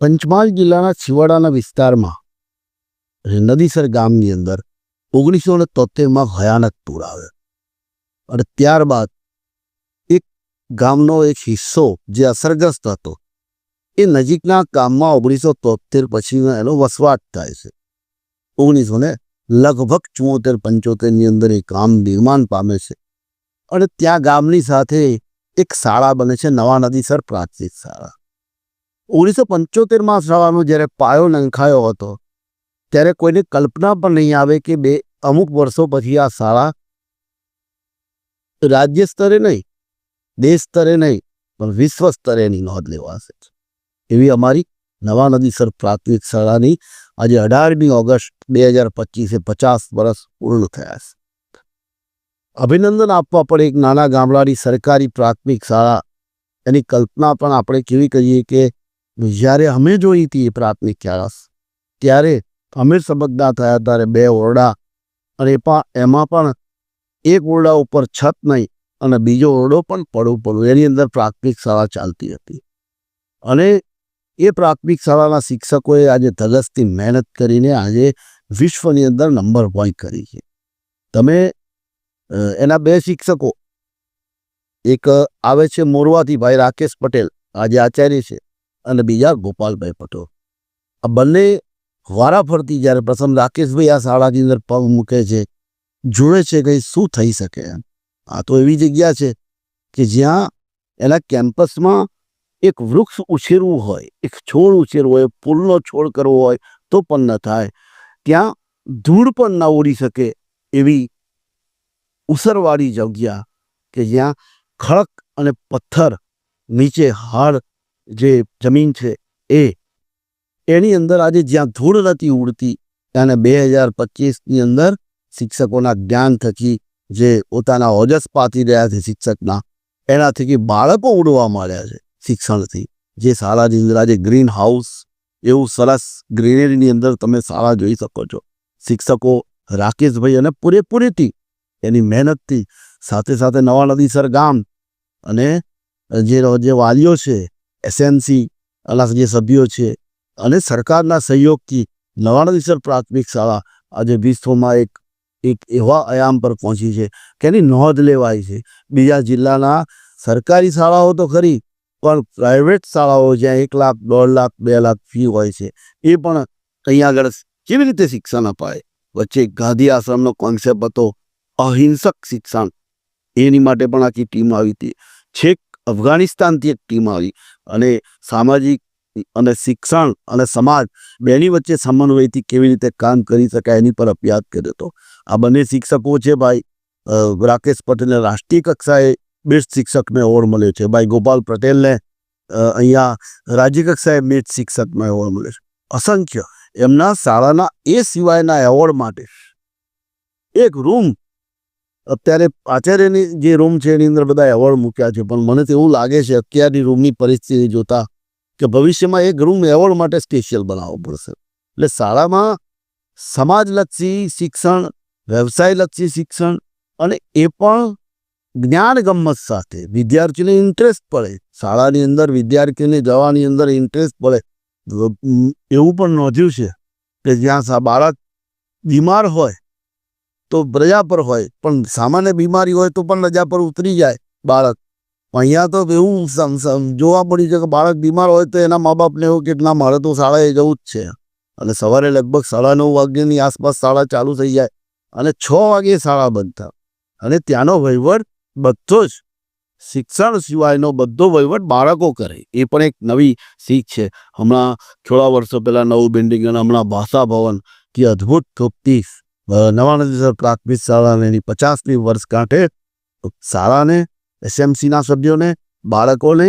પંચમહાલ જિલ્લાના છિવાડાના વિસ્તારમાં નદીસર ગામની અંદર 1973માં ભયાનક પૂર આવ્યો અને ત્યારબાદ એક ગામનો એક હિસ્સો જે અસરગ્રસ્ત હતો એ નજીકના ગામમાં 1973 પછીનો એનો વસવાટ થાય છે. 1974-75ની અંદર એ ગામ નિર્માણ પામે છે અને ત્યાં ગામની સાથે એક શાળા બને છે, નવા નદીસર પ્રાથમિક શાળા. 1975માં શાળાનો જ્યારે પાયો નંખાયો હતો ત્યારે કોઈને કલ્પના પણ નહીં આવે કે અમુક વર્ષો પછી આ શાળા રાજ્ય સ્તરે નહીં, દેશ સ્તરે નહીં, પણ વિશ્વ સ્તરે એની નોંધ લેવાશે. એવી અમારી નવા નદીસર પ્રાથમિક શાળાની આજે 18મી ઓગસ્ટ 2025 50 વર્ષ પૂર્ણ થયા છે. અભિનંદન આપવા પડે એક નાના ગામડાની સરકારી પ્રાથમિક શાળા. એની કલ્પના પણ આપણે કેવી કહીએ કે જ્યારે અમે જોઈ હતી એ પ્રાથમિક શાળા ત્યારે અમે સમજદાર થયા ત્યારે 2 ઓરડા અને એમાં પણ એક ઓરડા ઉપર છત નહીં અને બીજો ઓરડો પણ પડવું એની અંદર પ્રાથમિક શાળા ચાલતી હતી. અને એ પ્રાથમિક શાળાના શિક્ષકોએ આજે ધગસથી મહેનત કરીને આજે વિશ્વની અંદર નંબર 1 કરી છે. તમે એના 2 શિક્ષકો, એક આવે છે મોરવાથી ભાઈ રાકેશ પટેલ, આજે આચાર્ય છે, અને બીજા ગોપાલભાઈ પટેલ. આ બંને વારાફરતી જ્યારે પ્રથમ રાકેશભાઈ આ શાળાની અંદર પગ મૂકે છે, જોડે છે કે શું થઈ શકે એમ. આ તો એવી જગ્યા છે કે જ્યાં એના કેમ્પસમાં એક વૃક્ષ ઉછેરવું હોય, એક છોડ ઉછેરવો હોય, ફૂલનો છોડ કરવો હોય તો પણ ન થાય, ત્યાં ધૂળ પણ ના ઉડી શકે એવી ઉસરવાળી જગ્યા કે જ્યાં ખડક અને પથ્થર નીચે હાડ જે જમીન છે એની અંદર આજે જ્યાં ધૂળ નથી ઉડતી ત્યાં 2025ની અંદર શિક્ષકોના જ્ઞાન થકી જે પોતાના ઓજસ પાથી રહ્યા છે શિક્ષકના, એના થકી બાળકો ઉડવા માંડ્યા છે શિક્ષણથી. જે શાળાની અંદર આજે ગ્રીન હાઉસ એવું સરસ ગ્રીનરીની અંદર તમે શાળા જોઈ શકો છો. શિક્ષકો રાકેશભાઈ અને પૂરેપૂરીથી એની મહેનતથી સાથે સાથે નવા નદીસર ગામ અને જે વાલીઓ છે, એસએમસી જે સભ્યો છે અને સરકારના સહયોગથી નવા નદીસર પ્રાથમિક શાળા આજે વિશ્વમાં એક એવા આયામ પર પહોંચી છે કે એની નોંધ લેવાય છે. બીજા જિલ્લાના સરકારી શાળાઓ તો ખરી, પણ પ્રાઇવેટ શાળાઓ જ્યાં 1 લાખ, 1.5 લાખ, 2 લાખ ફી હોય છે એ પણ અહીંયા આગળ કેવી રીતે શિક્ષણ અપાય. વચ્ચે ગાંધી આશ્રમનો કોન્સેપ્ટ હતો, અહિંસક શિક્ષણ, એની માટે પણ આખી ટીમ આવી હતી. છેક અફઘાનિસ્તાનથી એક ટીમ આવી અને સામાજિક અને શિક્ષણ અને સમાજ બેની વચ્ચે સમન્વયથી કેવી રીતે કામ કરી શકાય એની પર અભ્યાસ કર્યો હતો. આ બંને શિક્ષકો છે ભાઈ રાકેશ પટેલને રાષ્ટ્રીય કક્ષાએ બેસ્ટ શિક્ષકનો એવોર્ડ મળ્યો છે, ભાઈ ગોપાલ પટેલને અહીંયા રાજ્ય કક્ષાએ બેસ્ટ શિક્ષકનો એવોર્ડ મળ્યો છે. અસંખ્ય એમના શાળાના એ સિવાયના એવોર્ડ માટે એક રૂમ, અત્યારે આચાર્યની જે રૂમ છે એની અંદર બધા એવોર્ડ મૂક્યા છે, પણ મને તો એવું લાગે છે અત્યારની રૂમની પરિસ્થિતિ જોતા કે ભવિષ્યમાં એક રૂમ એવોર્ડ માટે સ્પેશિયલ બનાવવો પડશે. એટલે શાળામાં સમાજલક્ષી શિક્ષણ, વ્યવસાયલક્ષી શિક્ષણ અને એ પણ જ્ઞાન ગમ્મત સાથે વિદ્યાર્થીને ઇન્ટરેસ્ટ પડે, શાળાની અંદર વિદ્યાર્થીને જવાની અંદર ઇન્ટરેસ્ટ પડે. એવું પણ નોંધ્યું છે કે જ્યાં બાળક બીમાર હોય તો રજા પર હોય, પણ સામાન્ય બીમારી હોય તો પણ રજા પર ઉતરી જાય બાળક. અહીંયા તો એવું જોવા મળ્યું છે કે બાળક બીમાર હોય તો એના મા બાપને એવું કે ના મારે તો શાળાએ જવું જ છે, અને સવારે લગભગ 9:30 વાગ્યાની આસપાસ શાળા ચાલુ થઈ જાય અને 6 વાગ્યે શાળા બંધ થાય. અને ત્યાંનો વહીવટ બધો જ શિક્ષણ સિવાયનો બધો વહીવટ બાળકો કરે. એ પણ એક નવી શીખ છે. હમણાં થોડા વર્ષો પહેલાં નવું બિલ્ડિંગ અને હમણાં ભાષા ભવન કે અદ્ભુત ખૂબતી નવા નદીસર પ્રાથમિક શાળાને એની 50મી વર્ષગાંઠે શાળાને, એસએમસીના સભ્યોને, બાળકોને,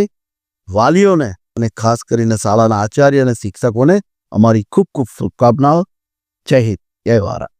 વાલીઓને અને ખાસ કરીને શાળાના આચાર્ય અને શિક્ષકોને અમારી ખૂબ ખૂબ શુભકામનાઓ. જય હિન્દ, જય ભારત.